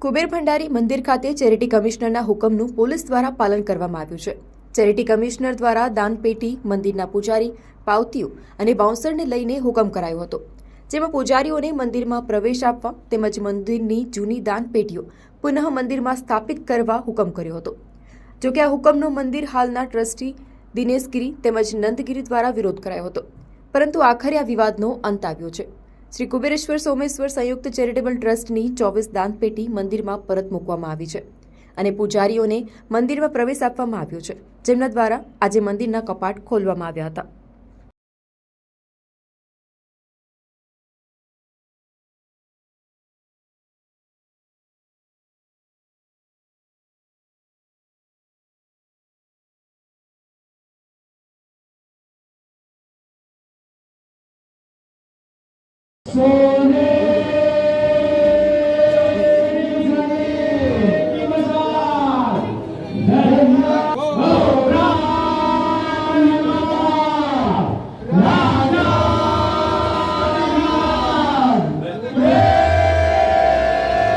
કુબેર ભંડારી મંદિર ખાતે charity કમિશનરના હુકમનું police દ્વારા પાલન કરવામાં આવ્યું છે। ચેરિટી કમિશનર દ્વારા દાનપેટી, મંદિરના પૂજારી, પાવતીઓ અને બાઉન્સરને લઈને હુકમ કરાયો હતો, જેમાં પૂજારીઓને મંદિરમાં પ્રવેશ આપવા તેમજ મંદિરની જૂની દાનપેટીઓ પુનઃ મંદિરમાં સ્થાપિત કરવા હુકમ કર્યો હતો। જો કે આ હુકમનો મંદિર હાલના ટ્રસ્ટી દિનેશગીરી તેમજ નંદગીરી દ્વારા વિરોધ કરાયો હતો, પરંતુ આખરે આ વિવાદનો અંત આવ્યો છે। શ્રી કુબેરેશ્વર સોમેશ્વર સંયુક્ત ચેરિટેબલ ટ્રસ્ટની 24 દાનપેટી મંદિરમાં પરત મૂકવામાં આવી છે અને પૂજારીઓને મંદિરમાં પ્રવેશ આપવામાં આવ્યો છે, જેમના દ્વારા આજે મંદિરના કપાટ ખોલવામાં આવ્યા હતા। સોને